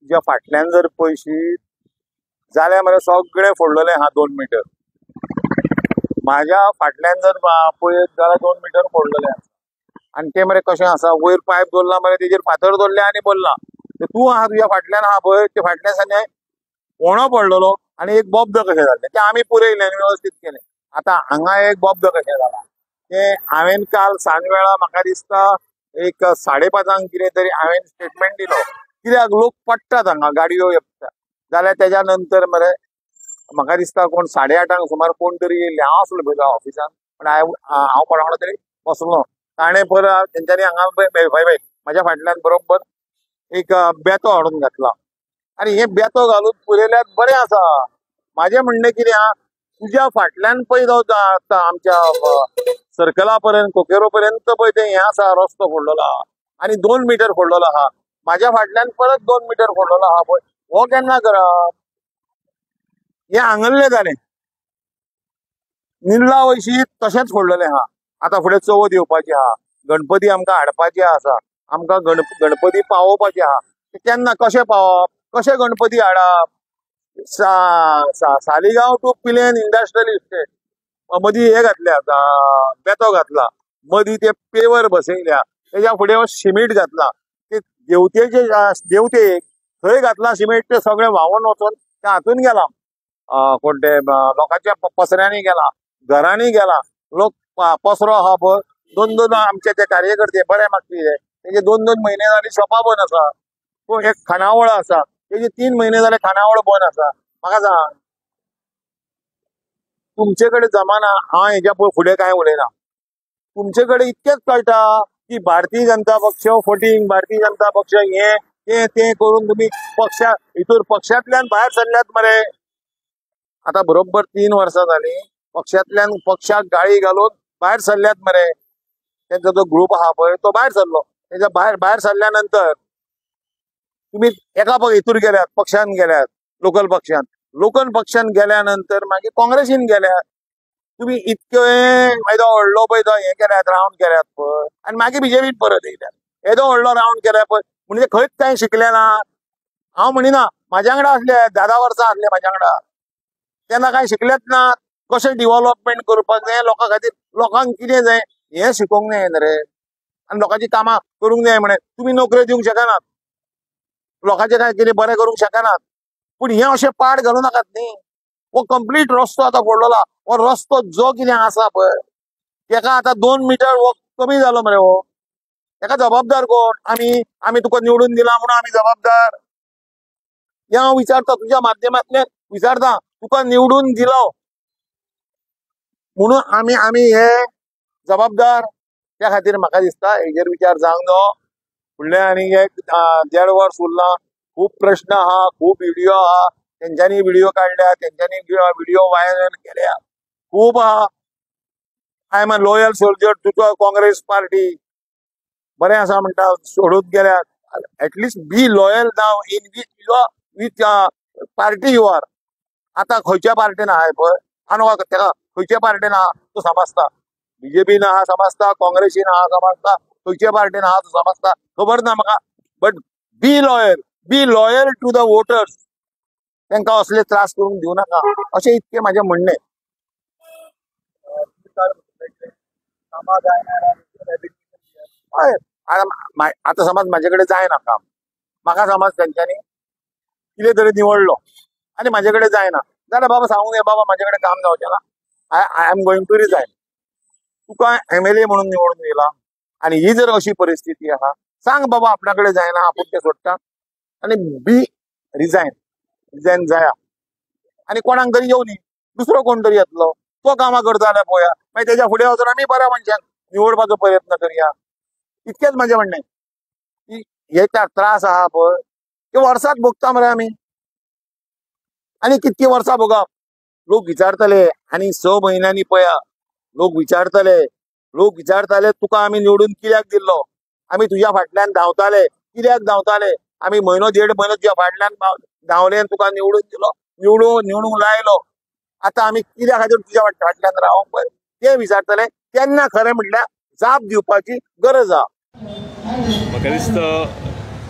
तुज्या फाटल्यान जर पळयशीत जाल्यार मरे सगळे फोडलेले हा 2 मीटर. माझ्या फाटल्यान जर पळयत जाल्यार 2 मीटर फोडलेले आसा. आणि ते मरे कशें आसा, वयर पायप दवरला मरे तेजेर फातर दवरले आनी बोल्ला. तूं आहा तुज्या फाटल्यान आहा पळय ते फाटल्यान साने कोणो पडलेलो आणि एक बोब्द कशें जाल्लें ते आमी पुरयलें आनी वेवस्थीत केलें. आतां हांगा एक बोब्द कशें जाला ते हांवें काल सांजवेळा म्हाका दिसता एक 5:30 कितें तरी हांवें स्टेटमेंट दिलो. कित्याक लोक पडटात हांगा गाडयो येता जाल्यार तेज्या नंतर मरे म्हाका दिसता कोण 8:30 सुमार कोण तरी येयल्ले. हांव आसलो पळय ऑफिसान पण हांव कोणा वांगडा तरी बसलो. ताणें परत तेंच्यांनी हांगा पळय म्हाज्या फाटल्यान बरोबर एक बेतो हाडून घातला आणि हे बेतो घालून पुरयल्यार बरें आसा. म्हाजें म्हणणें कितें आहा, तुज्या फाटल्यान पळय आमच्या सर्कला पर्यंत कोकेरो पर्यंत पळय ते हें आसा रस्तो फोडलेलो आहा आनी 2 मीटर फोडलेलो आहा. म्हाज्या फाटल्यान परत 2 मीटर फोडलेलो आहा पळय. हो केन्ना करप? हे हांगल्ले जालें. निरला वयशीत तशेंच फोडलेलें आहा. आतां फुडें चवथ येवपाची आहा, गणपती आमकां हाडपाचे आसा, आमकां गणपती पावोवपाचे आहा. केन्ना कशें पावप, कशें गणपती हाडप? Saligao to Pilerne industrial estate मदीं हे घातल्या बेतो घातला, मदीं ते पेवर बसयल्या, तेज्या फुडें सिमेंट घातला. ते देवतेचे देवतेक थंय घातला सिमेंट. ते सगळे व्हांवून वचून ते हातून गेला कोण ते लोकांच्या पसऱ्यांनी गेला, घरांनी गेला. लोक पसरो आहा पळय 2-2 आमचे ते कार्यकर्ते बरे मागचे तेजे 2-2 म्हयने जाले शॉपा बंद आसा. पूण एक खानावळ आसा तेजे 3 म्हयने जाले खानावळ बंद आसा. म्हाका सांग तुमचे कडेन जमाना. हांव हेज्या फुडें कांय उलयना. तुमचे कडेन इतकेंच कळटा की भारतीय जनता पक्ष फटींग, भारतीय जनता पक्ष हे ते करून तुम्ही पक्षांतल्यान भायर सरल्यात मरे. आता बरोबर 3 वर्सां जाली पक्षांतल्यान पक्षाक गाळी घालून भायर सरल्यात मरे. त्यांचा जो ग्रुप आहा पळय तो भायर सरलो. तेच्या भायर सरल्या नंतर तुम्ही एका हितूर गेल्यात, पक्षान गेल्यात, लोकल पक्षान गेल्या नंतर मागीर काँग्रेसीन गेल्यात. तुम्ही इतके येदो व्हडलो पळय तो हे केल्यात, रावंड केल्यात पळय आनी मागीर बीजेपीन परत येयल्यात. येदो व्हडलो रावंड केल्या पळय म्हणजे खंयच कांय शिकले ना. हांव म्हणिना म्हाज्या वांगडा आसले 10 वर्सां आसले म्हाज्या वांगडा, तेन्ना कांय शिकलेच ना. कशें डिव्हलपमेंट करपाक जाय लोकां खातीर, लोकांक कितें जाय हें शिकोवंक जाय रे. आनी लोकांची कामां करूंक जाय म्हणे. तुम्ही नोकऱ्यो दिवंक शकनात, लोकांचें कांय कितें बरें करूंक शकनात. पूण हें अशें पाड घालूं नाकात न्ही. हो कंप्लीट रस्तो आतां फोडलेलो. हो रस्तो जो कितें आसा पळय तेका आतां 2 मीटर हो कमी जालो मरे. हो तेका जबाबदार कोण? आमी तुका निवडून दिला म्हणून आमी जबाबदार? हें हांव विचारता, तुज्या माध्यमांतल्यान विचारता. तुका निवडून दिलो म्हणून आमी हे जबाबदार? त्या खातीर म्हाका दिसता हेजेर विचार जावंक जायो. फुडले आनी एक 1.5 वर्स उरलां. खूब प्रश्न आहा, खूब व्हिडिओ आहा. तेंच्यांनी व्हिडिओ काडल्या, तेंच्यांनी व्हिडिओ व्हायरल केल्या, खूब आहा. I am a loyal soldier to Congress party बरें आसा म्हणटा, सोडून गेल्यात. At least be loyal now in which party you are. आतां खंयच्या पार्टीन आहाय पळय आनी तेका खंयच्या पार्टीन आहा तो समजता. बीजेपीन आहा समजता, काँग्रेसीन आहा समजता, खंयच्या पार्टीन आहा तो समजता, खबर ना म्हाका. But be loyal to the voters. तांकां असले त्रास करून दिवं नाका अशें इतकें म्हाजें म्हणणें. हय आतां समज म्हाजे कडेन जायना काम, म्हाका समज तेंच्यांनी कितें तरी निवडलो आनी म्हाजे कडेन जायना जाल्यार बाबा सांगूंक जाय बाबा म्हाजे कडेन काम जावचें ना, I am going to resign. तुका MLA म्हणून निवडून दिला आणि ही जर अशी परिस्थिती आहा सांग बाबा आपल्या कडेन जायना आपूण तें सोडटा आनी बी रिजायन जाया. आनी कोणाक तरी येवं न्ही, दुसरो कोण तरी येतलो तो कामां करता जाल्यार पळोवया. मागीर तेच्या फुडें वचून आमी बऱ्या मनशाक निवडपाचो प्रयत्न करया. इतकेंच म्हाजें म्हणणें. हे त्रास आहा पळय ते वर्साक भोगता मरे आमी. आनी कितकी वर्सां भोगप? लोक विचारतले आनी 6 म्हयन्यांनी पळया लोक विचारतले तुका आमी निवडून कित्याक दिल्लो? आमी तुज्या फाटल्यान धांवताले, कित्याक धांवताले? आमी म्हयनो 1.5 म्हयनो तुज्या फाटल्यान धांवले आनी तुका निवडून दिलो, निवडूंक लायलो. आतां आमी कित्या खातीर तुज्या फाटल्यान रावंक पळय ते विचारतले. तेन्ना खरें म्हटल्यार जाप दिवपाची गरज आहा. म्हाका दिसता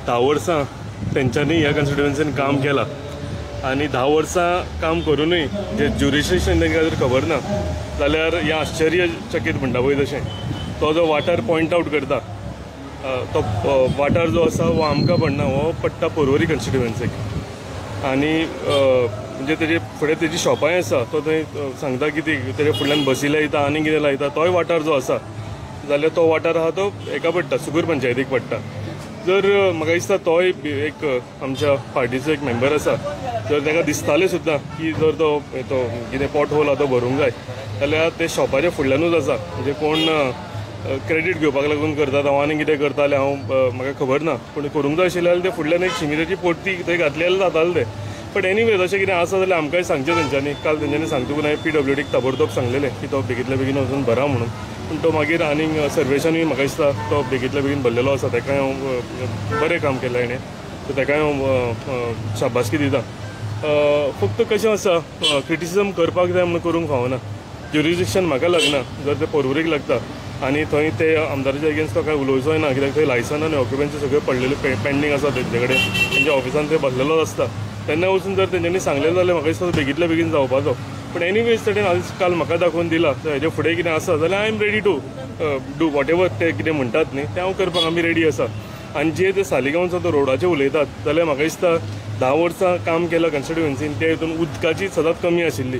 10 वर्सां तेंच्यांनी ह्या कॉन्स्टिट्युएन्सीन काम केलां आनी 10 वर्सां काम करूनय जे ज्युरिस्डिक्शन तांकां जर खबर ना जाल्यार हें आश्चर्यचकीत म्हणटा पळय तशें तो जो वाठार पॉयंट आवट करता तो वाठार जो आसा हो आमकां पडना, हो पडटा पर्वरी कॉन्स्टिट्युएन्सीक आनी म्हणजे तेजे फुडें तेजी शॉपाय आसा तो थंय सांगता की तेजे फुडल्यान बसी लायता आनी कितें लायता तोय वाठार जो आसा जाल्यार तो वाठार आहा तो हेका पडटा सुगूर पंचायतीक पडटा. जर म्हाका दिसता तोय एक आमच्या पार्टीचो एक मेंबर आसा जर ताका दिसतालें सुद्दां की जर तो कितें पॉट होल आहा तो भरूंक जाय जाल्यार ते शॉपाच्या फुडल्यानूच आसा. म्हणजे कोण क्रेडीट घेवपाक लागून करता हांव आनी कितें करता जाल्यार म्हाका खबर ना पूण करूंक जाय आशिल्लें जाल्यार ते फुडल्यान एक शिमिराची पोरती थंय घातली जाल्यार जातालें तें. बट एनीवे तशें कितें आसा जाल्यार आमकांय सांगचें तेंच्यांनी. काल तेंच्यांनी सांगतकून हांवें PWDक ताबडतोब सांगलेलें की तो बेगींतल्या बेगीन वचून भरा म्हणून. पूण तो मागीर आनीक सर्वेशानूय म्हाका दिसता तो बेगींतल्या बेगीन भरलेलो आसा. ताकाय हांव बरें काम केलें हाणें सो ताकाय हांव शाबासकी दिता. फक्त कशें आसा क्रिटिसिजम करपाक जाय म्हणून करूंक फावना. ज्युरिस्डिक्शन म्हाका लागना जर ते पर्वरीक लागता आनी थंय ते आमदाराच्या अगेन्स्ट तो काय उलोवचोय ना कित्याक थंय लायसन आनी ऑक्युपन्सी सगळें पडलेले पेंडींग आसा तेंचे कडेन तेंच्या ऑफिसान ते बसलेलो आसता. तेन्ना वचून जर तेंच्यांनी सांगलेलें जाल्यार म्हाका दिसता बेगींतल्या बेगीन जावपाचो. पण एनीवेज तेणें आज काल म्हाका दाखोवन दिला हेजे फुडें कितें आसा जाल्यार I am ready to do whatever ते कितें म्हणटात न्ही तें हांव करपाक आमी रेडी आसा. आनी जे ते सालिगांवचो तो रोडाचेर उलयतात जाल्यार म्हाका दिसता 10 वर्सां काम केलां कॉन्स्टिट्युएन्सीन ते हितून उदकाची सदांच कमी आशिल्ली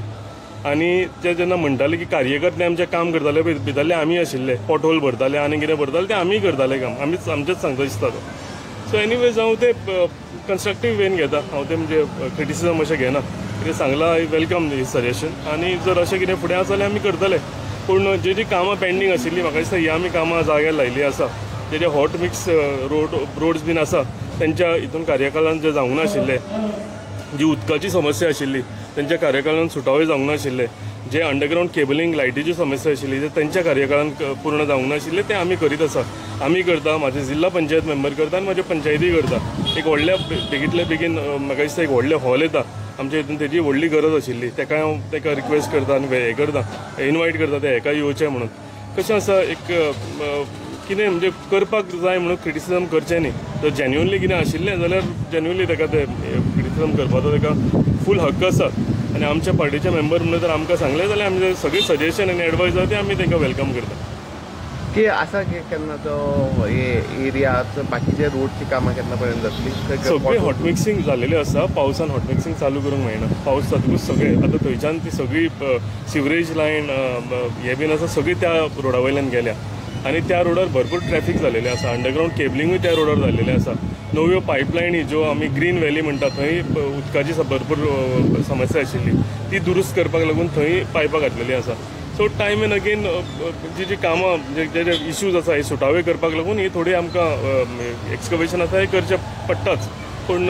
आनी ते जेन्ना म्हणटाले की कार्यकर्ते आमचे काम करताले भितरले आमी आशिल्ले पॉट होल भरताले आनी कितें भरताले ते आमी करताले काम आमचेच सांगता दिसता तो. सो एनीवेज हांव ते कन्स्ट्रक्टीव वेन घेता. हांव ते म्हणजे क्रिटिसिजम अशें घेना. कितें सांगलां आय वेलकम दी सजेशन आनी जर अशें कितें फुडें आसा जाल्यार आमी करतले. पूण जी कामां पेंडींग आशिल्लीं म्हाका दिसता ही आमी कामां जाग्यार लायिल्लीं आसा. जे हॉट मिक्स रोड्स बीन आसा तेंच्या हितून कार्यकालांत जे जावंक नाशिल्ले जी उदकाची समस्या आशिल्ली तेंच्या कार्यकालांत सुटावे जावंक नाशिल्ले जे अंडरग्रावंड केबलिंग लायटीची समस्या आशिल्ली जे तेंच्या कार्यकाळांत पूर्ण जावंक नाशिल्ले ते आमी करीत आसा. आमी करता, म्हाजे जिल्हा पंचायत मेंबर करता आनी म्हाजे पंचायती करता. एक व्हडल्या बेगींतल्या बेगीन म्हाका दिसता एक व्हडलें हॉल येता आमच्या हितून तेजी व्हडली गरज आशिल्ली. ताकाय हांव ताका रिक्वेस्ट करता आनी हें करता इनवायट करता ते हेका येवचें म्हणून. कशें आसा एक कितें म्हणजे करपाक जाय म्हणून क्रिटिसिजम करचें न्ही. जर जेन्युअनली कितें आशिल्लें जाल्यार जेन्युअनली ताका ते क्रिटिसिजम करपाचो ताका फूल हक्क आसा. आनी आमच्या पार्टीचे मेंबर म्हणून जर आमकां सांगलें जाल्यार आमी सगळीं सजेशन आनी एडवायस आसा ते आमी तांकां वेलकम करता. की आसा की केन्ना तो एरियात बाकीचे रोडची कामां केन्ना पर्यंत जातली? सगळें हॉट मिक्सिंग जालेलें आसा. पावसान हॉट मिक्सिंग चालू करूंक मेळना. पावस जातकूच सगळें आतां थंयच्यान ती सगळी सिवरेज लायन हे बीन आसा सगळी त्या रोडा वयल्यान गेल्या आनी त्या रोडार भरपूर ट्रॅफिक जालेलें आसा. अंडरग्रावंड केबलिंगूय त्या रोडार जाल्लेलें आसा. नव्यो पायपलायनी ज्यो आमी ग्रीन व्हॅली म्हणटा थंय उदकाची भरपूर समस्या आशिल्ली ती दुरुस्त करपाक लागून थंय पायपां घातलेलीं आसा. सो टायम एंड अगेन जी कामां जे इश्यूज आसा हे सुटावे करपाक लागून ही थोडी आमकां एक्सकवेशन आसा हे करचें पडटाच. पूण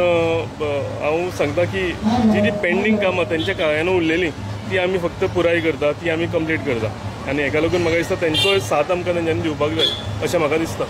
हांव सांगता की जी पेंडींग कामां तेंच्या काळान उरलेलीं ती आमी फक्त पुराय करता, ती आमी कंप्लीट करता आनी हेका लागून म्हाका दिसता तेंचोय साथ आमकां तेंच्यांनी दिवपाक जाय अशें म्हाका दिसता.